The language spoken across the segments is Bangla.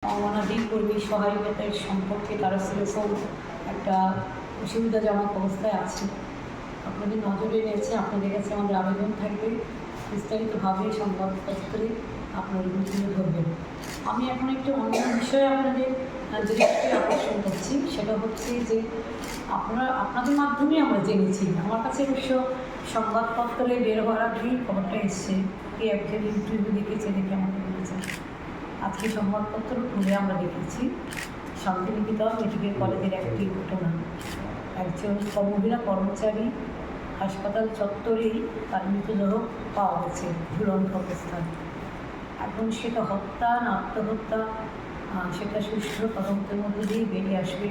অঙ্গনাদি কর্মী সহায়তার সম্পর্কে তারা সেরকম একটা অসুবিধাজনক অবস্থায় আছে। আপনাদের নজরে এনেছে, আপনাদের কাছে আমাদের আবেদন থাকবে বিস্তারিতভাবে সংবাদপত্রে আপনারা তুলে ধরবেন। আমি এখন একটু অন্য বিষয়ে আপনাদের দৃষ্টি আকর্ষণ করছি, সেটা হচ্ছে যে আপনাদের মাধ্যমে আমরা জেনেছি। আমার কাছে অবশ্য সংবাদপত্রে বের হওয়ার আগেই খবরটা এসছে, কে একজন ইন্টারভিউ দেখেছে, দেখে আমাকে বলেছে। আজকে সংবাদপত্র খুলে আমরা দেখেছি শান্তিনিকেতন মেডিকেল কলেজের একটি ঘটনা। একজন মহিলা কর্মচারী হাসপাতাল চত্বরেই তার মৃতদেহ পাওয়া গেছে ঝুলন্ত অবস্থায়। এখন সেটা হত্যা না আত্মহত্যা, সেটা সুষ্ঠু তদন্তের মধ্যে দিয়েই বেরিয়ে আসবে।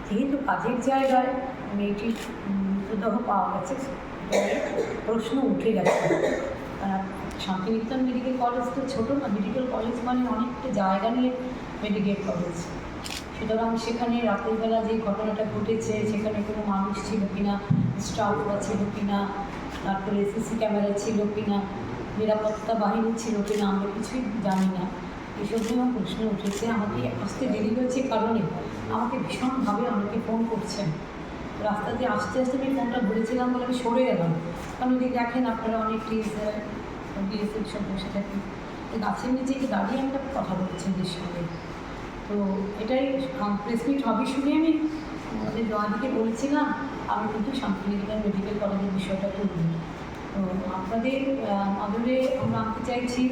যেহেতু কাজের জায়গায় মেয়েটির মৃতদেহ পাওয়া গেছে, প্রশ্ন উঠে গেছে। শান্তিনিকেতন মেডিকেল কলেজ তো ছোটো না, মেডিকেল কলেজ মানে অনেকটা জায়গা নিয়ে মেডিকেল কলেজ। সুতরাং সেখানে রাতের বেলা যে ঘটনাটা ঘটেছে, সেখানে কোনো মানুষ ছিল কিনা, স্টাফরা ছিল কিনা, তারপরে সিসি ক্যামেরা ছিল কিনা, নিরাপত্তা বাহিনী ছিল কিনা, আমরা কিছুই জানি না। এসব নিয়েও প্রশ্ন উঠেছে। আমাকে আসতে দেরি হয়েছে কারণে আমাকে ভীষণভাবে অনেকে ফোন করছেন। রাস্তা দিয়ে আস্তে আস্তে আমি ফোনটা ধরেছিলাম বলে আমি সরে গেলাম, কারণ যদি দেখেন আপনারা অনেক বিএসএফ সব বসে থাকি, গাছের নিচে দাঁড়িয়ে একটা কথা বলছি এদের সঙ্গে। তো এটাই প্রেস মিট হবে শুনে আমি আমাদের জয়াদিকে বলেছিলাম আমি কিন্তু শান্তিনিকেতন মেডিকেল কলেজের বিষয়টা তুলব। তো আপনাদের আদরে আমরা আনতে চাইছি,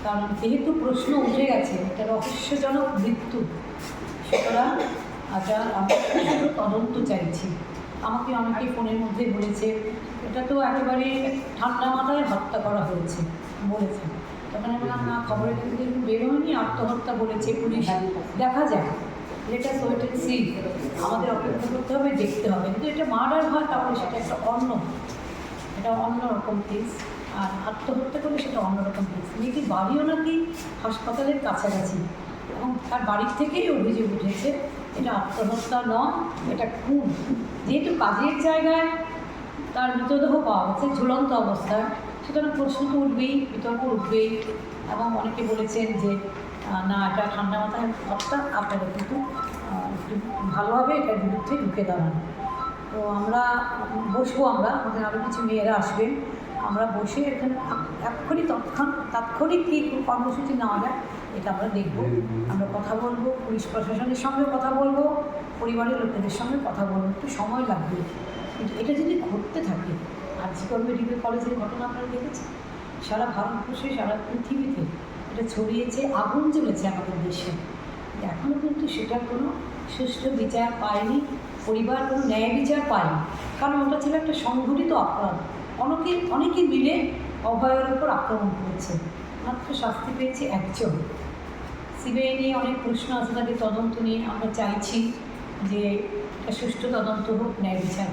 কারণ যেহেতু প্রশ্ন উঠে গেছে একটা রহস্যজনক মৃত্যু, সুতরাং আমরা তদন্ত চাইছি। আমাকে অনেকেই ফোনের মধ্যে বলেছে এটা তো একেবারে ঠান্ডা মাথায় হত্যা করা হয়েছে বলেছে। তখন আমি বললাম না, খবরের কাগজে বেরোয়নি, আত্মহত্যা বলেছে পুলিশ, দেখা যায়, লেটাস ওয়েট এন্ড সি, আমাদের অপেক্ষা করতে হবে, দেখতে হবে। কিন্তু এটা মার্ডার হয় তাহলে সেটা একটা অন্যরকম কেস, আর আত্মহত্যা করলে সেটা অন্যরকম কেস। মেয়েটির বাড়িও নাকি হাসপাতালের কাছাকাছি, এবং তার বাড়ির থেকেই অভিযোগ উঠেছে এটা আত্মহত্যা নয়, এটা খুন। যেহেতু কাজের জায়গায় তার মৃতদেহ পাওয়া গেছে ঝুলন্ত অবস্থায়, সুতরাং প্রশ্ন তো উঠবেই, বিতর্ক উঠবেই। এবং অনেকে বলেছেন যে না, এটা ঠান্ডা মাথায় হত্যা, আপনারা কিন্তু একটু ভালোভাবে এটার বিরুদ্ধে ঢুকে দাঁড়ান। তো আমরা বসবো, আমাদের আরও কিছু মেয়েরা আসবেন, আমরা বসে এখানে তাৎক্ষণিক কী কর্মসূচি নেওয়া যায় এটা আমরা দেখব। আমরা কথা বলবো, পুলিশ প্রশাসনের সঙ্গে কথা বলবো, পরিবারের লোকেদের সঙ্গে কথা বলবো। একটু সময় লাগবে, কিন্তু এটা যদি ঘটতে থাকে, আরজিকর মেডিকেল কলেজের ঘটনা আপনারা দেখেছেন, সারা ভারতবর্ষে, সারা পৃথিবীতে এটা ছড়িয়েছে, আগুন জ্বলেছে আমাদের দেশে। এখনও কিন্তু সেটা কোনো সুষ্ঠু বিচার পায়নি, পরিবার কোনো ন্যায় বিচার পায়নি, কারণ ওটা ছিল একটা সংঘটিত অপরাধ। অনেকে মিলে অভয়ের উপর আক্রমণ করেছে, মাত্র শাস্তি পেয়েছে একজন। সিবিআই নিয়ে অনেক প্রশ্ন আছে, তাদের তদন্ত নিয়ে আমরা চাইছি যে একটা সুষ্ঠু তদন্ত হোক, ন্যায় বিচার।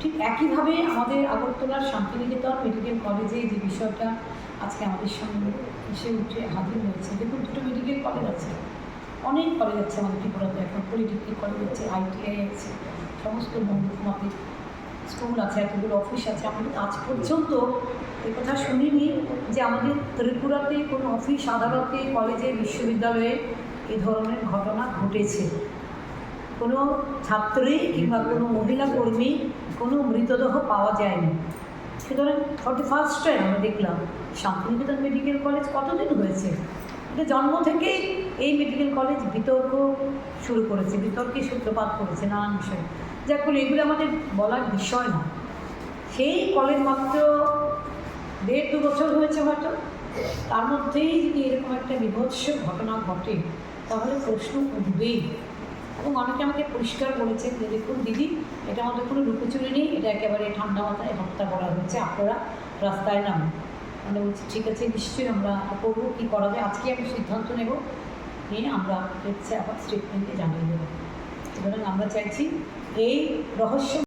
ঠিক একইভাবে আমাদের আগরতলার শান্তিনিকেতন মেডিকেল কলেজে যে বিষয়টা আজকে আমাদের সঙ্গে এসে উঠে হাজির হয়েছে, দেখুন দুটো মেডিকেল কলেজ আছে, অনেক কলেজ আছে আমাদের ত্রিপুরাতে, এখন পলিটেকনিক কলেজ আছে, ITI আছে, সমস্ত মহকুমাতে স্কুল আছে, এতগুলো অফিস আছে। আমরা আজ পর্যন্ত এ কথা শুনিনি যে আমাদের ত্রিপুরাতে কোনো অফিস, আদালতে, কলেজে, বিশ্ববিদ্যালয়ে এ ধরনের ঘটনা ঘটেছে। কোনো ছাত্রী কিংবা কোনো মহিলা কর্মী কোনো মৃতদেহ পাওয়া যায়নি। সুতরাং 41st টাইম আমরা দেখলাম শান্তিনিকেতন মেডিকেল কলেজ কতদিন হয়েছে, এটা জন্ম থেকেই এই মেডিকেল কলেজ বিতর্ক শুরু করেছে, বিতর্কে সূত্রপাত করেছে নানান বিষয়, যার ফলে এগুলো আমাদের বলার বিষয় না। সেই কলেজ মাত্র 1.5-2 বছর হয়েছে হয়তো, তার মধ্যেই যদি এরকম একটা বিভৎস ঘটনা ঘটে তাহলে প্রশ্ন উঠবেই। এবং অনেকে আমাকে পরিষ্কার বলেছেন যে দেখুন দিদি, এটা আমাদের কোনো লুকোচুরি নেই, এটা একেবারে ঠান্ডা মাথায় হত্যা করা হয়েছে, আপনারা রাস্তায় নামুন। মানে বলছি ঠিক আছে, নিশ্চয়ই আমরা করবো, কী করা যায় আজকে আমি সিদ্ধান্ত নেব, নিয়ে আমরা হচ্ছে আবার স্টেটমেন্টে জানিয়ে দেবো। সুতরাং আমরা চাইছি এই রহস্য